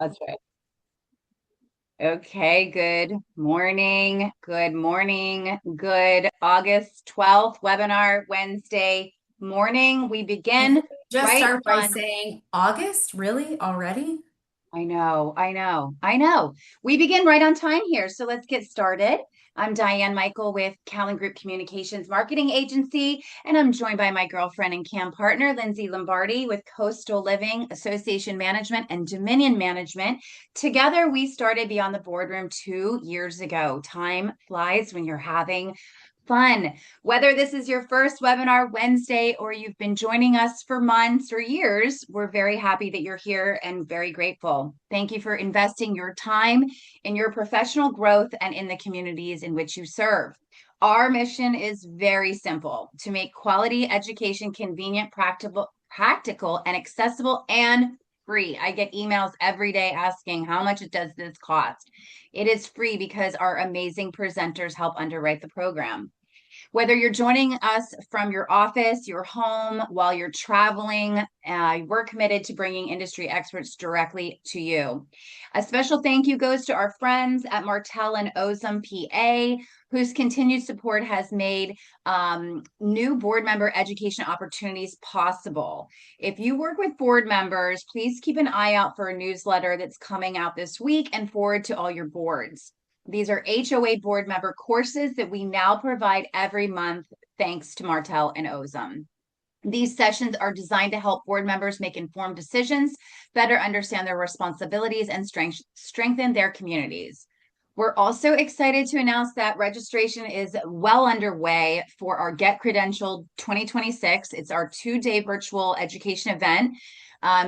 That's right. Okay, good morning. Good morning. Good August 12th webinar, Wednesday morning. We And begin just right start by on. saying August, really? Already? I know. We begin right on time here. So let's get started. I'm Diane Michael with Callan Group Communications Marketing Agency, and I'm joined by my girlfriend and CAM partner, Lindsay Lombardi, with Coastal Living, Association Management, and Dominion Management. Together, we started Beyond the Boardroom 2 years ago. Time flies when you're having fun. Whether this is your first webinar Wednesday or you've been joining us for months or years, we're very happy that you're here and very grateful. Thank you for investing your time in your professional growth and in the communities in which you serve. Our mission is very simple: to make quality education convenient, practical and accessible and free. I get emails every day asking how much does this cost? It is free because our amazing presenters help underwrite the program. Whether you're joining us from your office, your home, while you're traveling, we're committed to bringing industry experts directly to you. A special thank you goes to our friends at Martell and Ozum PA, whose continued support has made new board member education opportunities possible. If you work with board members, please keep an eye out for a newsletter that's coming out this week and forward to all your boards. These are HOA board member courses that we now provide every month, thanks to Martell and Ozum. These sessions are designed to help board members make informed decisions, better understand their responsibilities, and strengthen their communities. We're also excited to announce that registration is well underway for our Get Credentialed 2026. It's our 2-day virtual education event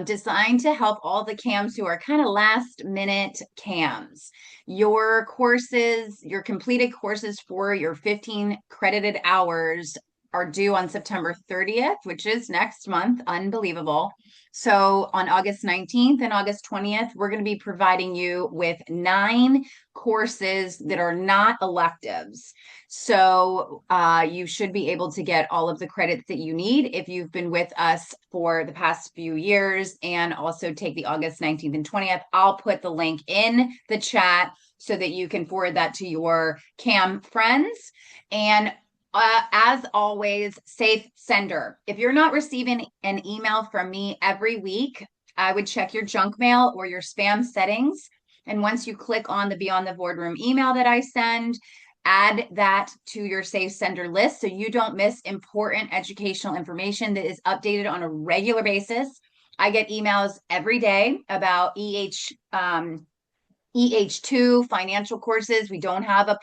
designed to help all the CAMs who are kind of last minute CAMs. Your courses, your completed courses for your 15 credited hours are due on September 30th, which is next month. Unbelievable. So on August 19th and August 20th, we're going to be providing you with 9 courses that are not electives. So you should be able to get all of the credits that you need if you've been with us for the past few years, and also take the August 19th and 20th. I'll put the link in the chat so that you can forward that to your CAM friends. And as always, safe sender. If you're not receiving an email from me every week, I would check your junk mail or your spam settings. And once you click on the Beyond the Boardroom email that I send, add that to your safe sender list so you don't miss important educational information that is updated on a regular basis. I get emails every day about EH2 financial courses. We don't have a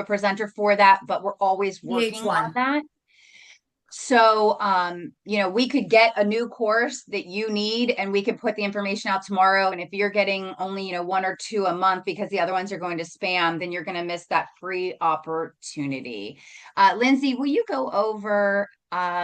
presenter for that, but we're always working on EH1. that. So, we could get a new course that you need and we could put the information out tomorrow. And if you're getting only, 1 or 2 a month because the other ones are going to spam, then you're going to miss that free opportunity. Lindsay, will you go over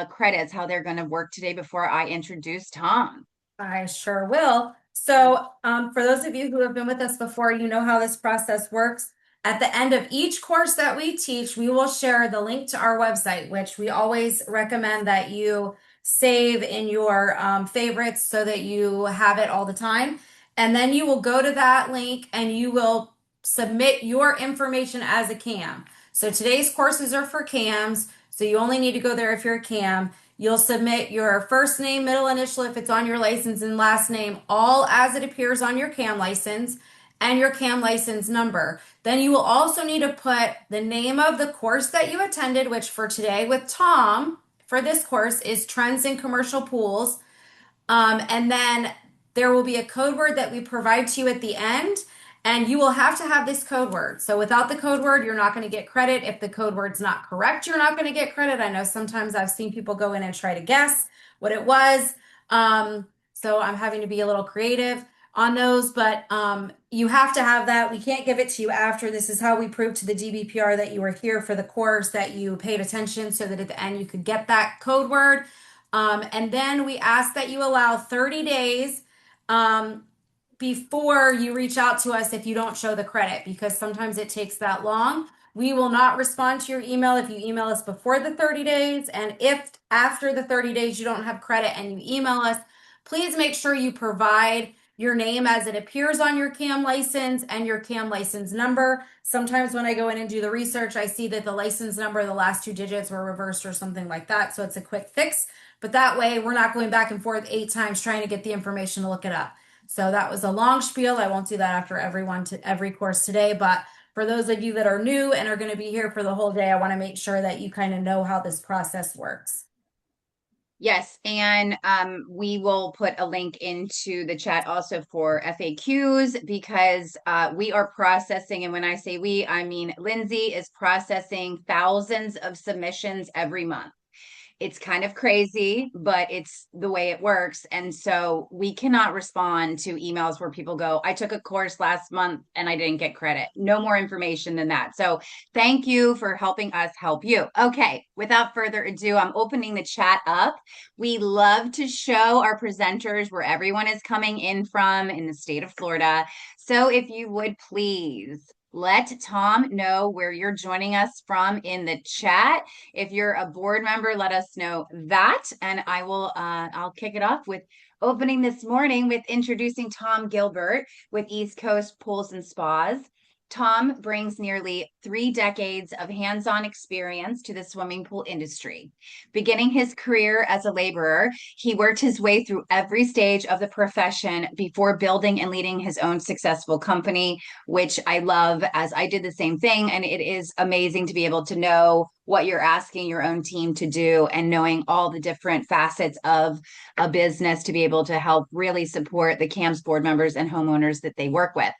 credits, how they're going to work today before I introduce Tom? I sure will. So, for those of you who have been with us before, you know how this process works. At the end of each course that we teach, we will share the link to our website, which we always recommend that you save in your favorites so that you have it all the time. And then you will go to that link and you will submit your information as a CAM. So today's courses are for CAMs, so you only need to go there if you're a CAM. You'll submit your first name, middle initial if it's on your license, and last name, all as it appears on your CAM license, and your CAM license number. Then you will also need to put the name of the course that you attended, which for today with Tom, for this course, is Trends in Commercial Pools. And then there will be a code word that we provide to you at the end, and you will have to have this code word. So without the code word, you're not going to get credit. If the code word's not correct, you're not going to get credit. I know sometimes I've seen people go in and try to guess what it was. So I'm having to be a little creative on those, but you have to have that. We can't give it to you after. This is how we prove to the DBPR that you were here for the course, that you paid attention, so that at the end you could get that code word. And then we ask that you allow 30 days before you reach out to us if you don't show the credit, because sometimes it takes that long. We will not respond to your email if you email us before the 30 days. And if after the 30 days you don't have credit and you email us, please make sure you provide your name as it appears on your CAM license and your CAM license number. Sometimes when I go in and do the research, I see that the license number, the last 2 digits were reversed or something like that. So it's a quick fix. But that way we're not going back and forth 8 times trying to get the information to look it up. So that was a long spiel. I won't do that after every course today, but for those of you that are new and are going to be here for the whole day, I want to make sure that you kind of know how this process works. Yes, and we will put a link into the chat also for FAQs because we are processing, and when I say we, I mean Lindsay is processing thousands of submissions every month. It's kind of crazy, but it's the way it works. And so we cannot respond to emails where people go, I took a course last month and I didn't get credit. No more information than that. So thank you for helping us help you. Okay, without further ado, I'm opening the chat up. We love to show our presenters where everyone is coming in from in the state of Florida. So if you would please let Tom know where you're joining us from in the chat. If you're a board member, let us know that. And I'll kick it off with opening this morning with introducing Tom Gilbert with East Coast Pools and Spas. Tom brings nearly 3 decades of hands-on experience to the swimming pool industry. Beginning his career as a laborer, he worked his way through every stage of the profession before building and leading his own successful company, which I love, as I did the same thing. And it is amazing to be able to know what you're asking your own team to do and knowing all the different facets of a business to be able to help really support the CAMS board members and homeowners that they work with.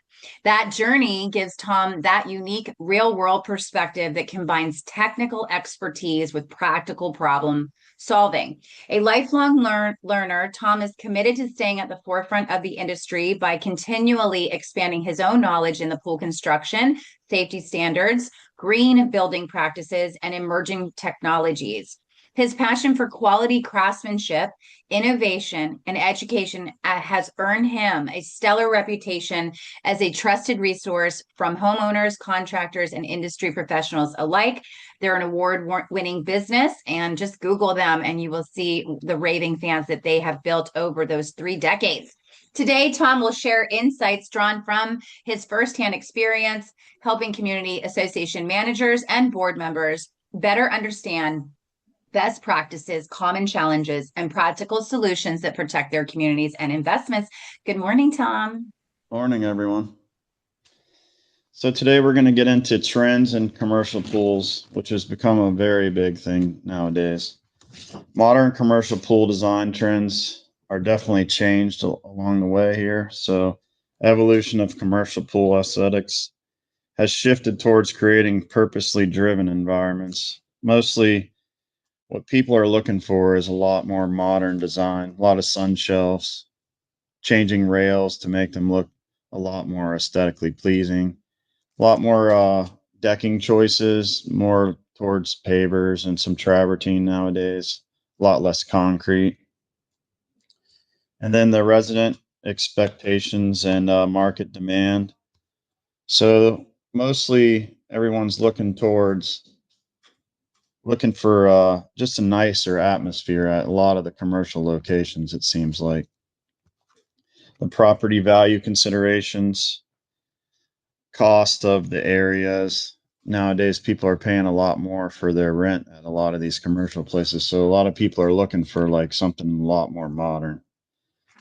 That journey gives Tom that unique real world perspective that combines technical expertise with practical problem solving. A lifelong learner, Tom is committed to staying at the forefront of the industry by continually expanding his own knowledge in the pool construction, safety standards, green building practices, and emerging technologies. His passion for quality craftsmanship, innovation, and education has earned him a stellar reputation as a trusted resource from homeowners, contractors, and industry professionals alike. They're an award-winning business, and just Google them and you will see the raving fans that they have built over those 3 decades. Today, Tom will share insights drawn from his firsthand experience helping community association managers and board members better understand best practices, common challenges, and practical solutions that protect their communities and investments. Good morning, Tom. Morning, everyone. So today we're going to get into trends in commercial pools, which has become a very big thing nowadays. Modern commercial pool design trends are definitely changed along the way here. So evolution of commercial pool aesthetics has shifted towards creating purposely driven environments. Mostly what people are looking for is a lot more modern design, a lot of sun shelves, changing rails to make them look a lot more aesthetically pleasing, a lot more decking choices, more towards pavers and some travertine nowadays, a lot less concrete. And then the resident expectations and market demand. So mostly everyone's looking for just a nicer atmosphere at a lot of the commercial locations, it seems like. The property value considerations, cost of the areas. Nowadays, people are paying a lot more for their rent at a lot of these commercial places. So a lot of people are looking for like something a lot more modern.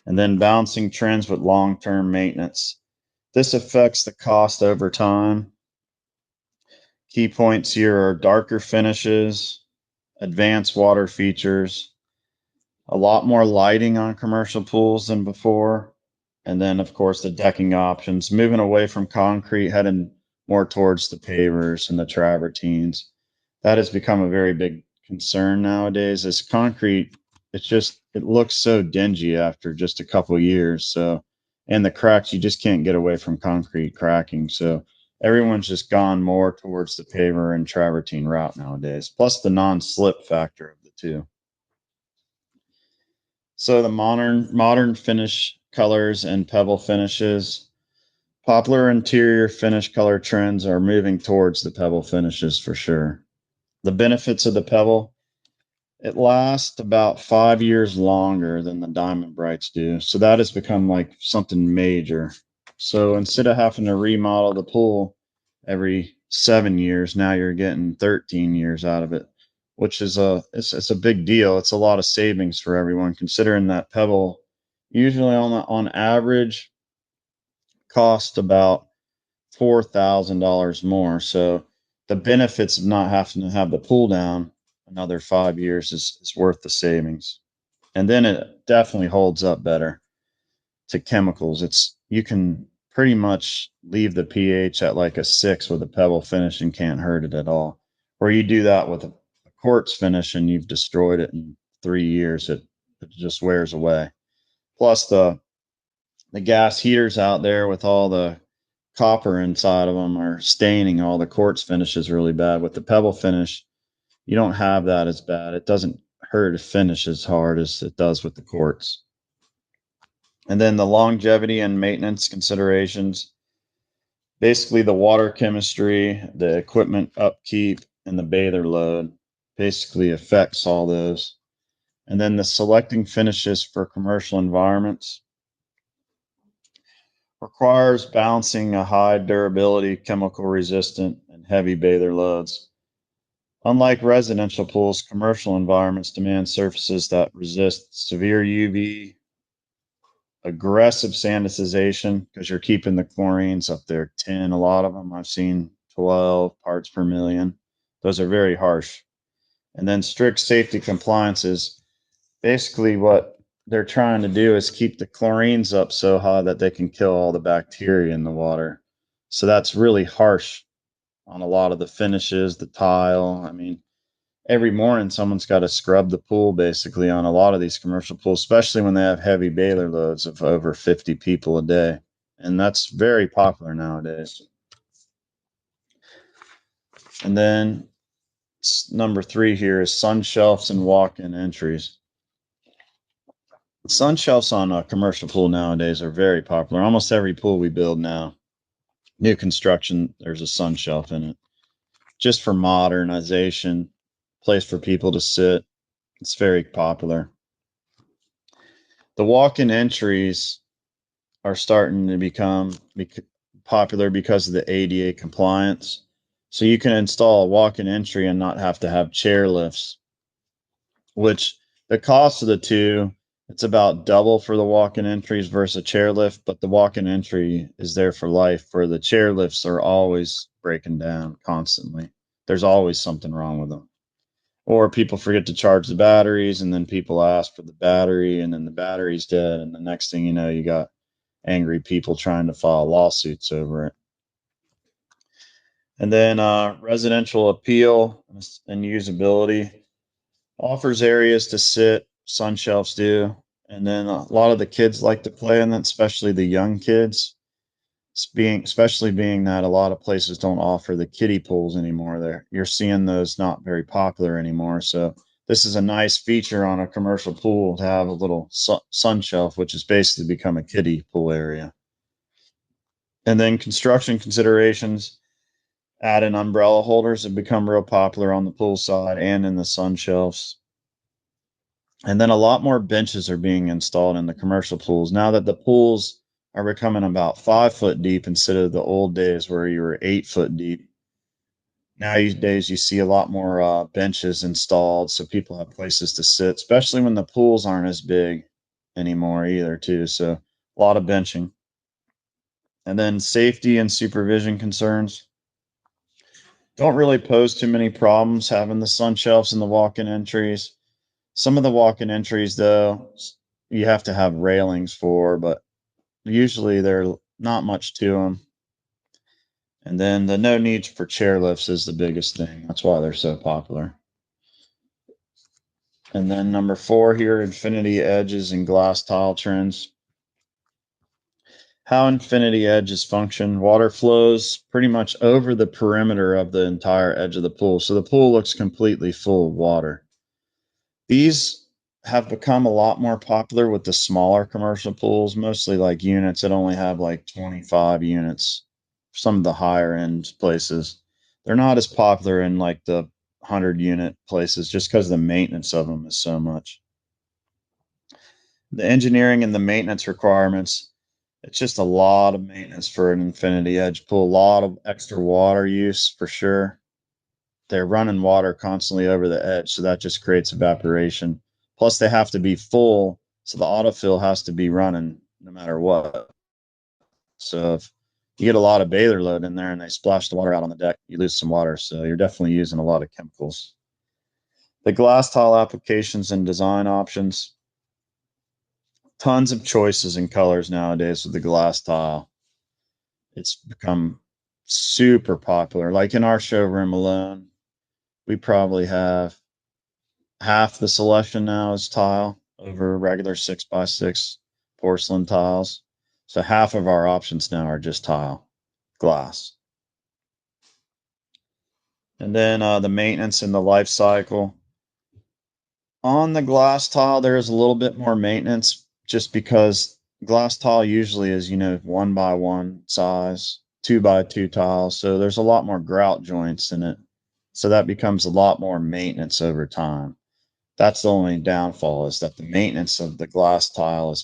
And then balancing trends with long-term maintenance. This affects the cost over time. Key points here are darker finishes, advanced water features, a lot more lighting on commercial pools than before. And then, of course, the decking options, moving away from concrete, heading more towards the pavers and the travertines. That has become a very big concern nowadays. As concrete, it looks so dingy after just a couple of years. So, and the cracks, you just can't get away from concrete cracking. So everyone's just gone more towards the paver and travertine route nowadays, plus the non-slip factor of the two. So the modern finish colors and pebble finishes. Popular interior finish color trends are moving towards the pebble finishes for sure. The benefits of the pebble, It lasts about 5 years longer than the Diamond Brights do. So that has become like something major. So instead of having to remodel the pool every 7 years, now you're getting 13 years out of it, which is it's a big deal. It's a lot of savings for everyone, considering that Pebble usually on average cost about $4,000 more. So the benefits of not having to have the pool down another 5 years is worth the savings. And then it definitely holds up better to chemicals. You can pretty much leave the pH at like a 6 with a pebble finish and can't hurt it at all. Or you do that with a quartz finish and you've destroyed it in 3 years. It just wears away. Plus the gas heaters out there with all the copper inside of them are staining all the quartz finishes really bad. With the pebble finish, you don't have that as bad. It doesn't hurt to finish as hard as it does with the quartz. And then the longevity and maintenance considerations, basically the water chemistry, the equipment upkeep, and the bather load basically affects all those. And then the selecting finishes for commercial environments requires balancing a high durability, chemical resistant, and heavy bather loads. Unlike residential pools, commercial environments demand surfaces that resist severe UV, aggressive sanitization, because you're keeping the chlorines up there 10, a lot of them. I've seen 12 parts per million. Those are very harsh. And then strict safety compliances. Basically, what they're trying to do is keep the chlorines up so high that they can kill all the bacteria in the water. So that's really harsh on a lot of the finishes, the tile. I mean, every morning someone's got to scrub the pool basically on a lot of these commercial pools, especially when they have heavy baler loads of over 50 people a day. And that's very popular nowadays. And then number 3 here is sun shelves and walk-in entries. Sun shelves on a commercial pool nowadays are very popular. Almost every pool we build now, new construction, there's a sun shelf in it. Just for modernization, place for people to sit. It's very popular. The walk-in entries are starting to become popular because of the ADA compliance. So you can install a walk-in entry and not have to have chair lifts, which the cost of the two, it's about double for the walk-in entries versus a chairlift, but the walk-in entry is there for life, where the chairlifts are always breaking down constantly. There's always something wrong with them. Or people forget to charge the batteries, and then people ask for the battery, and then the battery's dead, and the next thing you know, you got angry people trying to file lawsuits over it. And then residential appeal and usability. Offers areas to sit, sun shelves do. And then a lot of the kids like to play in it, especially the young kids. Especially being that a lot of places don't offer the kiddie pools anymore. You're seeing those not very popular anymore. So this is a nice feature on a commercial pool to have a little sun shelf, which has basically become a kiddie pool area. And then construction considerations. Add in umbrella holders have become real popular on the pool side and in the sun shelves. And then a lot more benches are being installed in the commercial pools now that the pools are becoming about 5 foot deep instead of the old days where you were 8 foot deep. Nowadays, you see a lot more benches installed so people have places to sit, especially when the pools aren't as big anymore either, too. So a lot of benching. And then safety and supervision concerns don't really pose too many problems having the sun shelves and the walk-in entries. Some of the walk-in entries, though, you have to have railings for, but usually they're not much to them. And then the no need for chair lifts is the biggest thing. That's why they're so popular. And then number 4 here, infinity edges and glass tile trends. How infinity edges function. Water flows pretty much over the perimeter of the entire edge of the pool. So the pool looks completely full of water. These have become a lot more popular with the smaller commercial pools, mostly like units that only have like 25 units. Some of the higher end places, they're not as popular in like the 100-unit places just because the maintenance of them is so much. The engineering and the maintenance requirements, it's just a lot of maintenance for an infinity edge pool, a lot of extra water use for sure. They're running water constantly over the edge, so that just creates evaporation. Plus, they have to be full, so the autofill has to be running no matter what. So if you get a lot of bather load in there and they splash the water out on the deck, you lose some water. So you're definitely using a lot of chemicals. The glass tile applications and design options. Tons of choices and colors nowadays with the glass tile. It's become super popular. Like in our showroom alone, we probably have half the selection now is tile over regular 6x6 porcelain tiles. So half of our options now are just tile, glass. And then the maintenance and the life cycle. On the glass tile, there is a little bit more maintenance just because glass tile usually is, 1x1 size, 2x2 tiles. So there's a lot more grout joints in it. So that becomes a lot more maintenance over time. That's the only downfall, is that the maintenance of the glass tile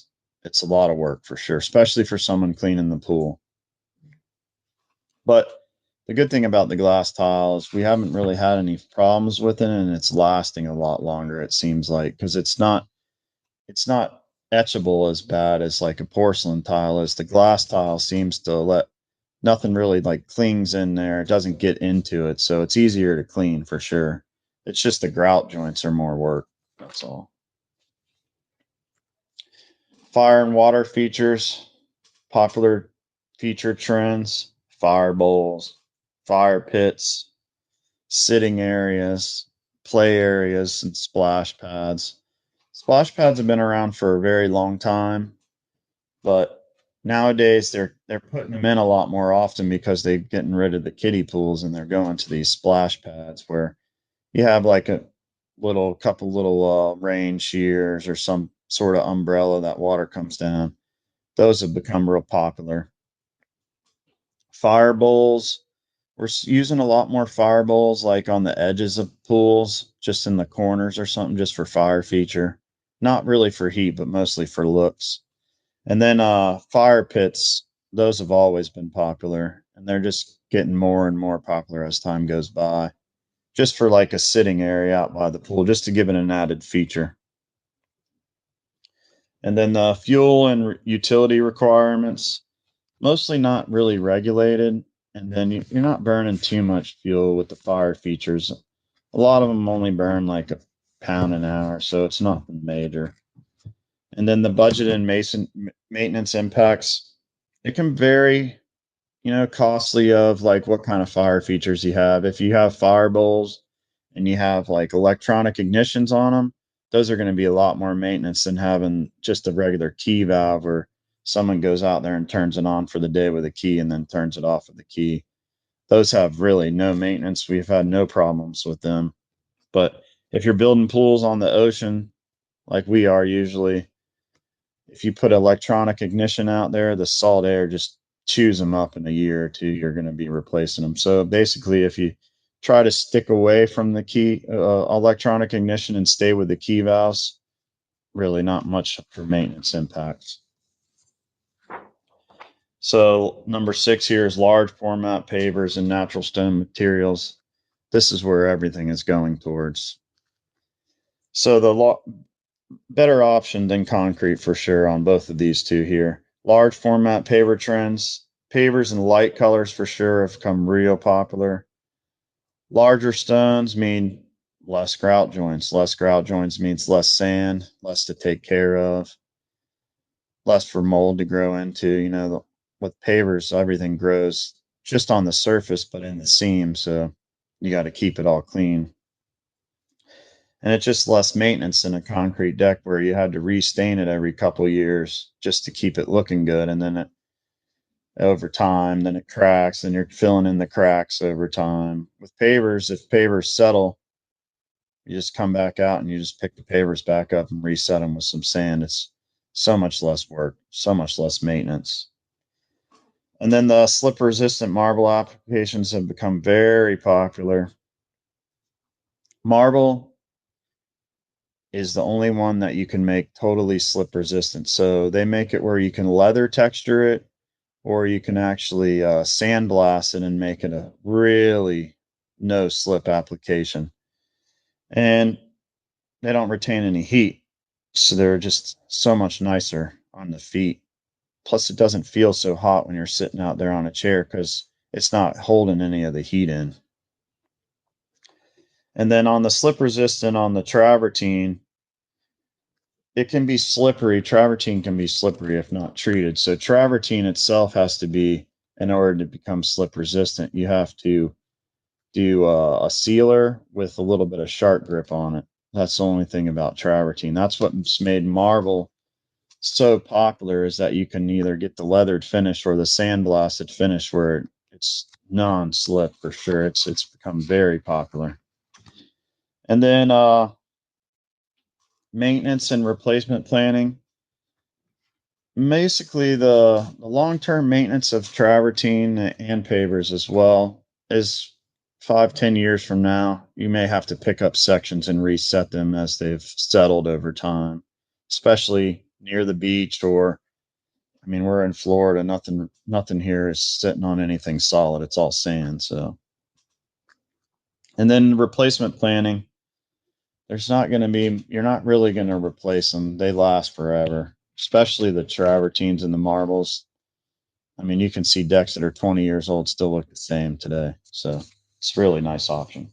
it's a lot of work for sure, especially for someone cleaning the pool. But the good thing about the glass tile is we haven't really had any problems with it, and it's lasting a lot longer, it seems like, because it's not etchable as bad as like a porcelain tile is. The glass tile seems to let nothing really like clings in there. It doesn't get into it, so it's easier to clean for sure. It's just the grout joints are more work. That's all. Fire and water features, popular feature trends, fire bowls, fire pits, sitting areas, play areas, and splash pads. Splash pads have been around for a very long time, but nowadays they're putting them in a lot more often because they're getting rid of the kiddie pools and they're going to these splash pads where you have like a couple little rain shears or some sort of umbrella that water comes down. Those have become real popular. Fire bowls. We're using a lot more fire bowls like on the edges of pools, just in the corners or something, just for fire feature. Not really for heat, but mostly for looks. And then fire pits, those have always been popular, and they're just getting more and more popular as time goes by. Just for like a sitting area out by the pool, just to give it an added feature. And then the fuel and utility requirements, mostly not really regulated. And then you're not burning too much fuel with the fire features. A lot of them only burn like a pound an hour, so it's nothing major. And then the budget and maintenance impacts, it can vary, costly of like what kind of fire features you have. If you have fire bowls and you have like electronic ignitions on them, those are going to be a lot more maintenance than having just a regular key valve where someone goes out there and turns it on for the day with a key and then turns it off with a key. Those have really no maintenance. We've had no problems with them. But if you're building pools on the ocean, like we are usually, if you put electronic ignition out there, the salt air just chews them up in a year or two. You're going to be replacing them. So basically, if you try to stick away from the key electronic ignition and stay with the key valves, really not much for maintenance impacts. So number 6 here is large format pavers and natural stone materials. This is where everything is going towards. So the better option than concrete for sure on both of these two here. Large format paver trends. Pavers in light colors for sure have become real popular. Larger stones mean less grout joints. Less grout joints means less sand, less to take care of, less for mold to grow into. With pavers, everything grows just on the surface, but in the seam. So you got to keep it all clean. And it's just less maintenance than a concrete deck where you had to restain it every couple years just to keep it looking good. And then over time, then it cracks and you're filling in the cracks over time. With pavers, if pavers settle, you just come back out and you just pick the pavers back up and reset them with some sand. It's so much less work, so much less maintenance. And then the slip-resistant marble applications have become very popular. Marble is the only one that you can make totally slip resistant. So they make it where you can leather texture it, or you can actually sandblast it and make it a really no slip application. And they don't retain any heat. So they're just so much nicer on the feet. Plus, it doesn't feel so hot when you're sitting out there on a chair because it's not holding any of the heat in. And then on the slip resistant on the travertine, it can be slippery. Travertine can be slippery if not treated. So travertine itself has to be, in order to become slip resistant, you have to do a sealer with a little bit of shark grip on it. That's the only thing about travertine. That's what's made marble so popular, is that you can either get the leathered finish or the sandblasted finish where it's non-slip for sure. It's become very popular. And then maintenance and replacement planning. Basically, the long-term maintenance of travertine and pavers as well is 5-10 years from now. You may have to pick up sections and reset them as they've settled over time, especially near the beach. Or, I mean, we're in Florida. Nothing here is sitting on anything solid. It's all sand. So, and then replacement planning. There's not going to be. You're not really going to replace them. They last forever, especially the travertines and the marbles. I mean, you can see decks that are 20 years old still look the same today. So it's a really nice option.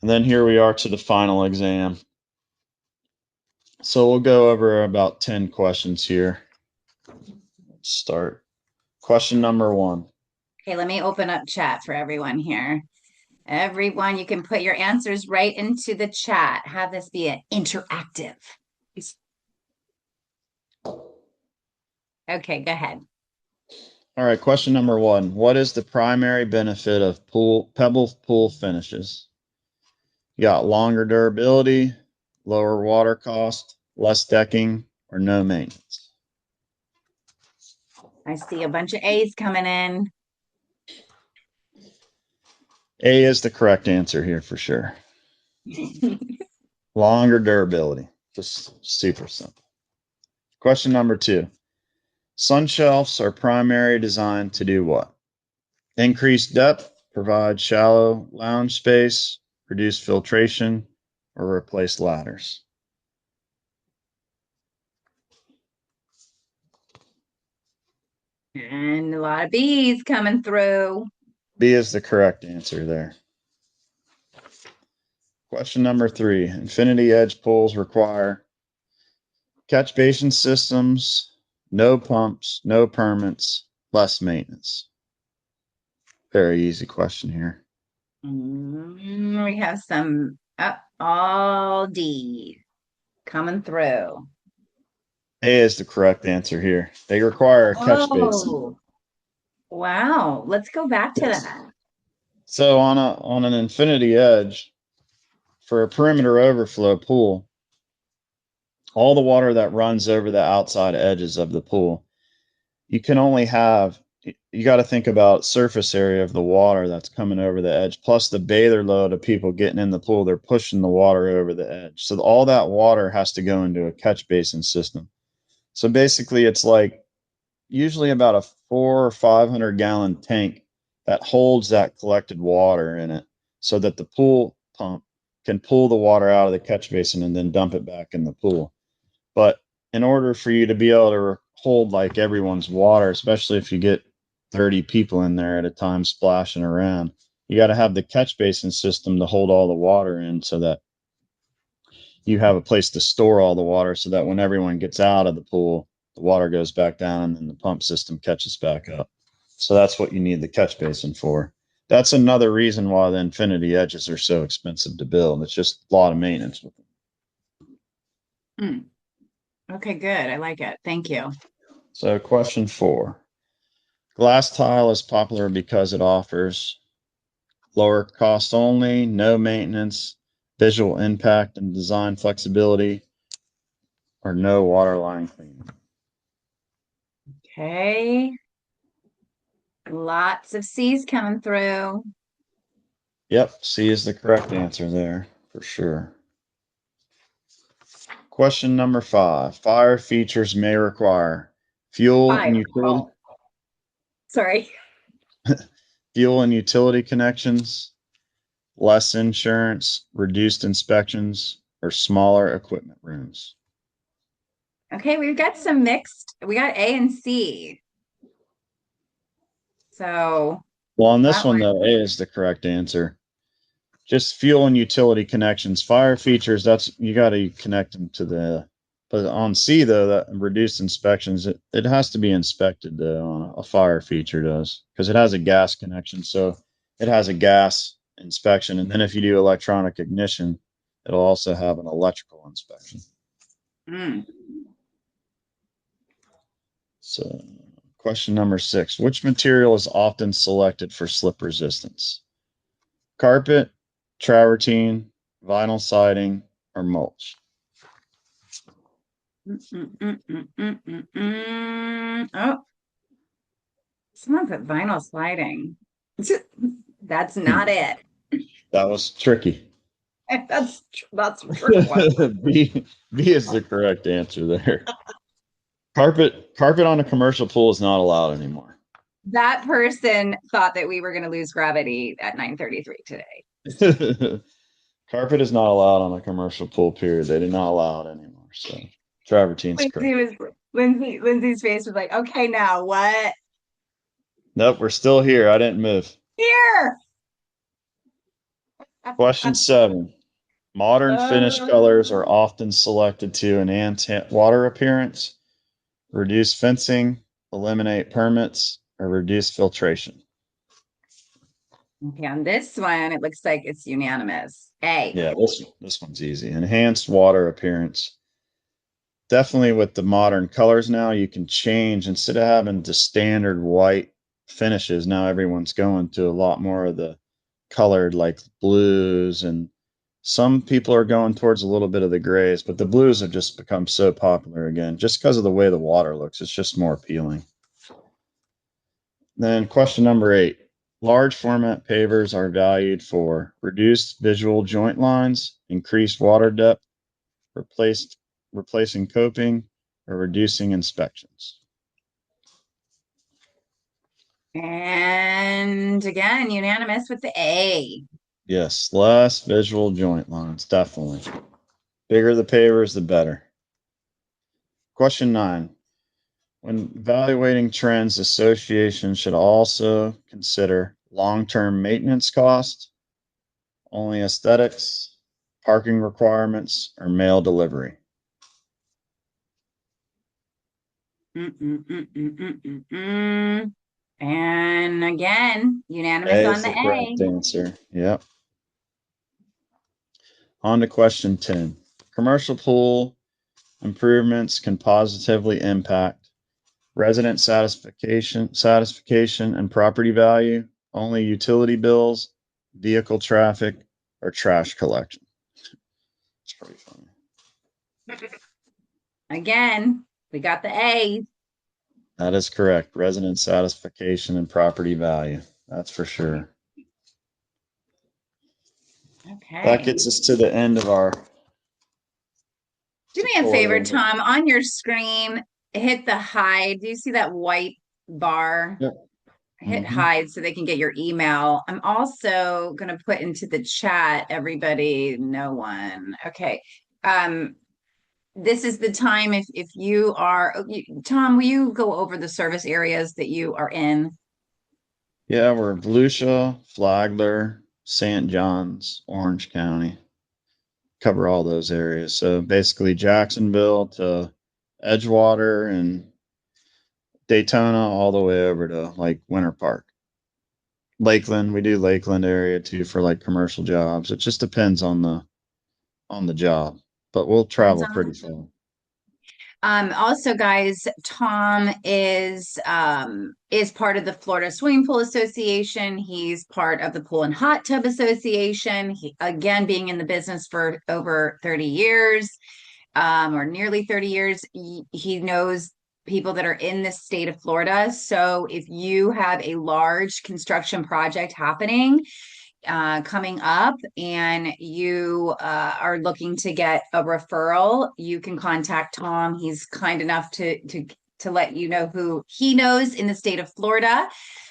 And then here we are to the final exam. So we'll go over about 10 questions here. Let's start. Question number 1. Okay, let me open up chat for everyone here. Everyone, you can put your answers right into the chat. Have this be an interactive. Okay, go ahead. All right, question number 1. What is the primary benefit of pebble pool finishes? You got longer durability, lower water cost, less decking, or no maintenance. I see a bunch of A's coming in. A is the correct answer here for sure. Longer durability. Just super simple. Question number 2. Sun shelves are primarily designed to do what? Increase depth, provide shallow lounge space, reduce filtration, or replace ladders. And a lot of B's coming through. B is the correct answer there. Question number 3. Infinity edge pools require catch basin systems, no pumps, no permits, less maintenance. Very easy question here. We have some all D coming through. A is the correct answer here. They require a catch basin. Oh, wow. Let's go back to that. So on an infinity edge, for a perimeter overflow pool, all the water that runs over the outside edges of the pool, you can only have, you got to think about surface area of the water that's coming over the edge, plus the bather load of people getting in the pool. They're pushing the water over the edge. So all that water has to go into a catch basin system. So basically, it's like usually about a 400 or 500 gallon tank that holds that collected water in it, so that the pool pump can pull the water out of the catch basin and then dump it back in the pool. But in order for you to be able to hold like everyone's water, especially if you get 30 people in there at a time splashing around, you got to have the catch basin system to hold all the water in, so that you have a place to store all the water, so that when everyone gets out of the pool, the water goes back down and then the pump system catches back up. So that's what you need the catch basin for. That's another reason why the infinity edges are so expensive to build. It's just a lot of maintenance with them. Okay, good. I like it. Thank you. So question 4. Glass tile is popular because it offers lower cost only, no maintenance, visual impact and design flexibility, or no waterline cleaning. Okay. Lots of C's coming through. Yep, C is the correct answer there for sure. Question number 5. Fire features may require fuel and Fire. utility Oh, sorry. fuel and utility connections, less insurance, reduced inspections, or smaller equipment rooms. Okay, we've got some mixed. We got A and C. So Well, on this that one one. though, A is the correct answer. Just fuel and utility connections. Fire features, that's you got to connect them to the. But on C though, that reduced inspections, it has to be inspected though. On a fire feature does because it has a gas connection, so it has a gas inspection, and then if you do electronic ignition, it'll also have an electrical inspection. Mm. So, question number 6: which material is often selected for slip resistance? Carpet, travertine, vinyl siding, or mulch? Oh, someone put vinyl sliding. That's not it. That was tricky. That's a trick one. B is the correct answer there. Carpet on a commercial pool is not allowed anymore. That person thought that we were going to lose gravity at 9:33 today. Carpet is not allowed on a commercial pool, period. They do not allow it anymore. So travertine's correct. Lindsay's face was like, okay, now what? Nope, we're still here. I didn't move. Here. Question 7. Modern finish colors are often selected to enhance water appearance, reduce fencing, eliminate permits, or reduce filtration. Okay, on this one, it looks like it's unanimous. A. Yeah, this one's easy. Enhanced water appearance. Definitely with the modern colors now, you can change instead of having the standard white finishes. Now everyone's going to a lot more of the colored like blues, and some people are going towards a little bit of the grays, but the blues have just become so popular again just because of the way the water looks. It's just more appealing. Then question number 8. Large format pavers are valued for reduced visual joint lines, increased water depth, replacing coping, or reducing inspections. And again, unanimous with the A. Yes, less visual joint lines, definitely. Bigger the pavers, the better. Question 9. When evaluating trends, associations should also consider long-term maintenance cost, only aesthetics, parking requirements, or mail delivery. And again, unanimous A on is the the correct A. answer. Yep. On to question 10. Commercial pool improvements can positively impact resident satisfaction and property value, only utility bills, vehicle traffic, or trash collection. It's pretty funny. Again, we got the A. That is correct. Resident satisfaction and property value. That's for sure. That Okay. gets us to the end of our Do me a favor, tutorial. Tom. On your screen, hit the hide. Do you see that white bar? Yep. Hit hide so they can get your email. I'm also going to put into the chat, everybody, no one. Okay. This is the time if you are, Tom, will you go over the service areas that you are in? Yeah, we're Volusia, Flagler, St. John's, Orange County. Cover all those areas. So basically Jacksonville to Edgewater and Daytona all the way over to like Winter Park. Lakeland, we do Lakeland area too for like commercial jobs. It just depends on the job, but we'll travel pretty far. Also, guys, Tom is part of the Florida Swimming Pool Association. He's part of the Pool and Hot Tub Association. He, again, being in the business for over 30 years, or nearly 30 years, he knows people that are in the state of Florida. So if you have a large construction project happening coming up and you are looking to get a referral, you can contact Tom. He's kind enough to let you know who he knows in the state of Florida.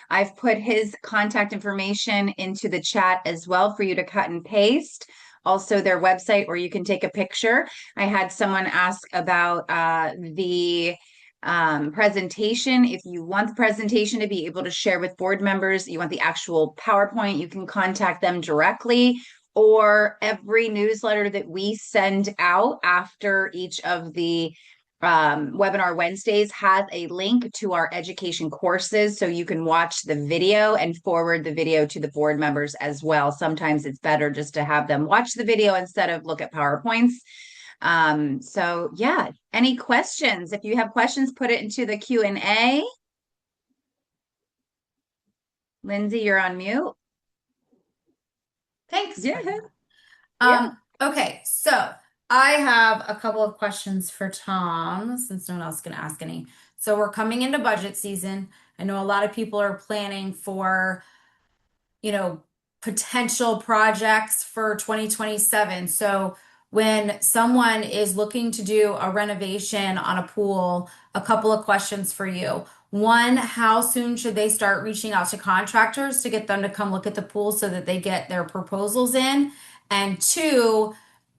I've put his contact information into the chat as well for you to cut and paste. Also, their website where you can take a picture. I had someone ask about the presentation. If you want the presentation to be able to share with board members, you want the actual PowerPoint, you can contact them directly, or every newsletter that we send out after each of the webinar Wednesdays has a link to our education courses, so you can watch the video and forward the video to the board members as well. Sometimes it's better just to have them watch the video instead of look at PowerPoints. So yeah, any questions? If you have questions, put it into the Q&A. Lindsay, you're on mute. Thanks. Yeah. Okay, so I have a couple of questions for Tom since no one else is going to ask any. So we're coming into budget season. I know a lot of people are planning for, potential projects for 2027. So when someone is looking to do a renovation on a pool, a couple of questions for you. One, how soon should they start reaching out to contractors to get them to come look at the pool so that they get their proposals in? And two,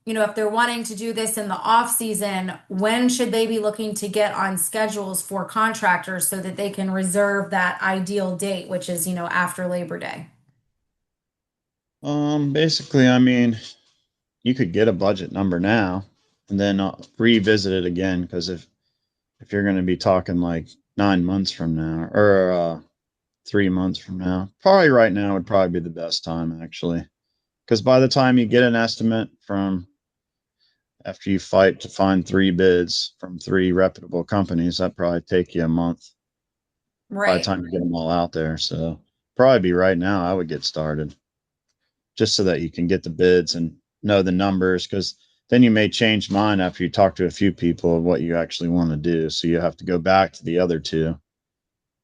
if they're wanting to do this in the off season, when should they be looking to get on schedules for contractors so that they can reserve that ideal date, which is, after Labor Day? Basically, I mean, you could get a budget number now and then revisit it again, because if you're going to be talking like 9 months from now, or 3 months from now, probably right now would probably be the best time, actually, because by the time you get an estimate from after you fight to find 3 bids from 3 reputable companies, that probably take you a month by the Right. time you get them all out there. So probably be right now I would get started, just so that you can get the bids and know the numbers, because then you may change mind after you talk to a few people of what you actually want to do. So you have to go back to the other two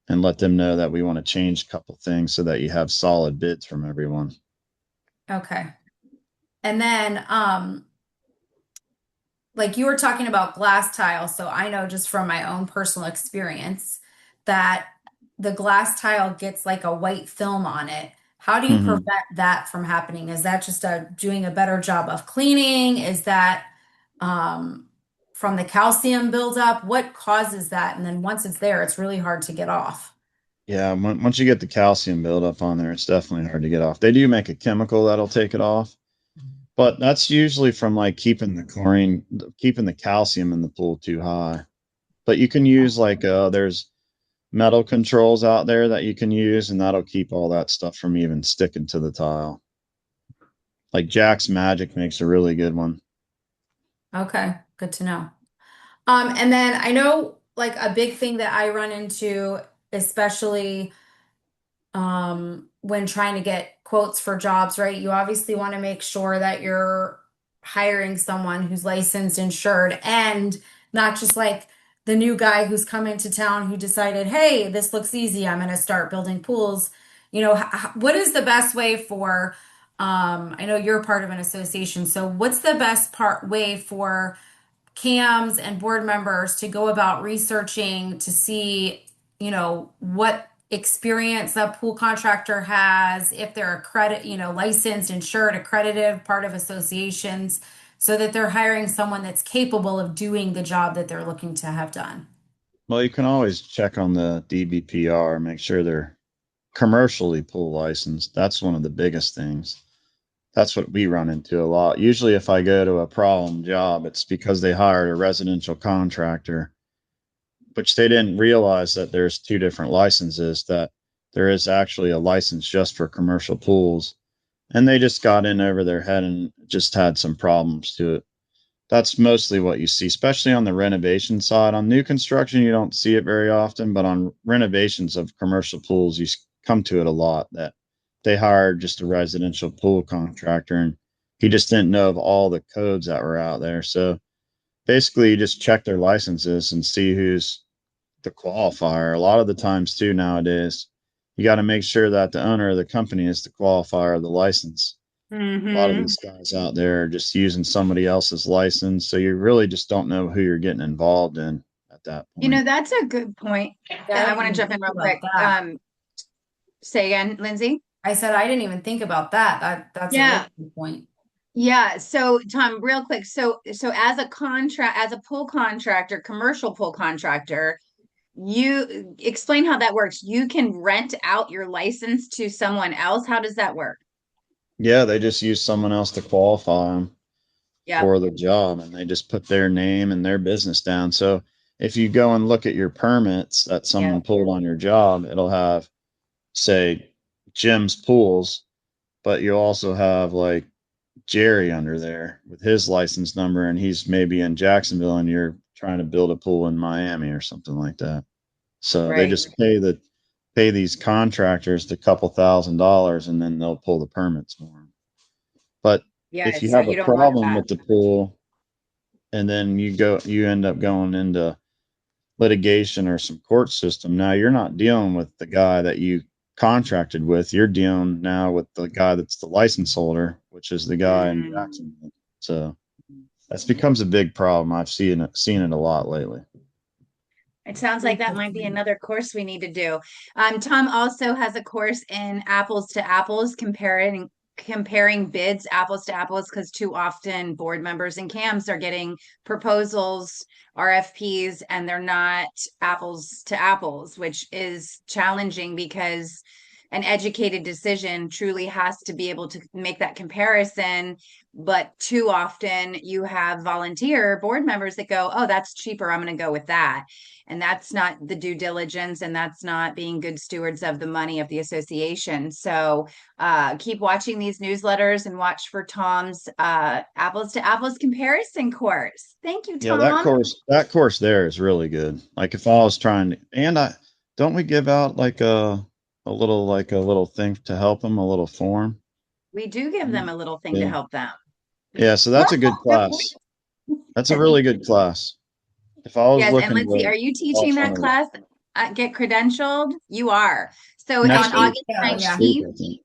and let them know that we want to change a couple things so that you have solid bids from everyone. Okay. And then, like you were talking about glass tile, so I know just from my own personal experience that the glass tile gets like a white film on it. How do you Mm-hmm. prevent that from happening? Is that just doing a better job of cleaning? Is that from the calcium buildup? What causes that? And then once it's there, it's really hard to get off. Yeah, once you get the calcium buildup on there, it's definitely hard to get off. They do make a chemical that'll take it off, but that's usually from like keeping the chlorine, keeping the calcium in the pool too high. But you can use like there's metal controls out there that you can use, and that'll keep all that stuff from even sticking to the tile. Like Jack's Magic makes a really good one. Okay, good to know. And then I know like a big thing that I run into, especially when trying to get quotes for jobs, right? You obviously want to make sure that you're hiring someone who's licensed, insured, and not just like the new guy who's come into town who decided, hey, this looks easy, I'm going to start building pools. What is the best way for, I know you're part of an association, so what's the best way for CAMs and board members to go about researching to see, what experience that pool contractor has, if they're licensed, insured, accredited, part of associations, so that they're hiring someone that's capable of doing the job that they're looking to have done. Well, you can always check on the DBPR, make sure they're commercially pool licensed. That's one of the biggest things. That's what we run into a lot. Usually, if I go to a problem job, it's because they hired a residential contractor, which they didn't realize that there's 2 different licenses, that there is actually a license just for commercial pools. And they just got in over their head and just had some problems to it. That's mostly what you see, especially on the renovation side. On new construction, you don't see it very often, but on renovations of commercial pools, you come to it a lot, that they hired just a residential pool contractor and he just didn't know of all the codes that were out there. So basically, you just check their licenses and see who's the qualifier. A lot of the times, too, nowadays, you got to make sure that the owner of the company is the qualifier of the license. A lot of Mm-hmm. these guys out there are just using somebody else's license, so you really just don't know who you're getting involved in at that You know, point. that's a good point. Yeah, I I didn't want to even jump in think real quick. about that. Say again, Lindsay. I said I didn't even think about that. That's a really Yeah. good point. Yeah. So, Tom, real quick. So as a contract, as a pool contractor, commercial pool contractor, you explain how that works. You can rent out your license to someone else. How does that work? Yeah, they just use someone else to qualify them Yep. for the job, and they just put their name and their business down. So if you go and look at your permits that someone Yep. pulled on your job, it'll have, say, Jim's Pools, but you'll also have like Jerry under there with his license number, and he's maybe in Jacksonville, and you're trying to build a pool in Miami or something like that. So they Right. just pay these contractors the couple $1,000s, and then they'll pull the permits for them. But Yeah. if you So have you a don't want problem that. with the pool, and then you end up going into litigation or some court system, now you're not dealing with the guy that you contracted with. You're dealing now with the guy that's the license holder, which is the guy in Mm. Jacksonville. So that becomes a big problem. I've seen it a lot lately. It sounds like that might be another course we need to do. Tom also has a course in apples to apples, comparing bids apples to apples, because too often board members and CAMs are getting proposals, RFPs, and they're not apples to apples, which is challenging because an educated decision truly has to be able to make that comparison. But too often you have volunteer board members that go, oh, that's cheaper, I'm going to go with that. And that's not the due diligence, and that's not being good stewards of the money of the association. So keep watching these newsletters and watch for Tom's apples to apples comparison course. Thank you, Yeah, Tom. that course there is really good. Like if I was trying to, and I don't we give out like a little thing to help them, a little form. We do give them a little thing to Yeah. help them. Yeah, so that's a good class. That's a really good class. If I was Yes, and looking let's see, to are you teaching watch one that of the class? Get credentialed? You are. So next week, Yeah. next week, I think.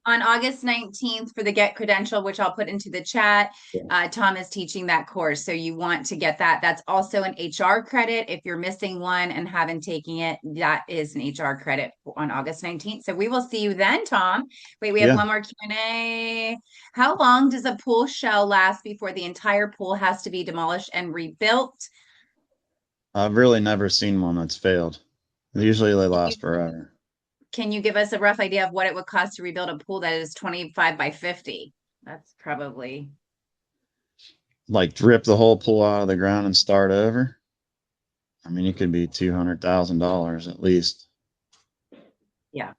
On August 19th for the Get Credential, which I'll put into the chat, Yeah. Tom is teaching that course. So you want to get that. That's also an HR credit. If you're missing one and haven't taken it, that is an HR credit on August 19th. So we will see you then, Tom. Wait, we have Yeah, one more Q&A. How long does a pool shell last before the entire pool has to be demolished and rebuilt? I've really never seen one that's failed. Usually they last forever. Can you give us a rough idea of what it would cost to rebuild a pool that is 25 by 50? That's probably Like rip the whole pool out of the ground and start over. I mean, it could be $200,000 at least. yeah.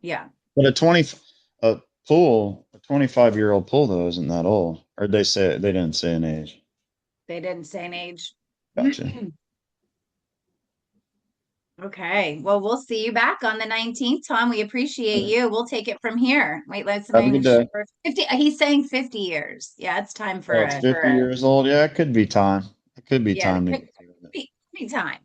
Yeah. But a pool, a 25-year-old pool though isn't that old. Or they didn't say an age. They didn't say an age. Gotcha. Okay. Well, we'll see you back on the 19th, Tom. We appreciate you. We'll take it from here. Wait, let's Have a make good day. sure. 50, he's saying 50 years. Yeah, it's time for Oh, it's a, 50 years old. Yeah, it could be time. It could be yeah, time to could get rid of it. be time.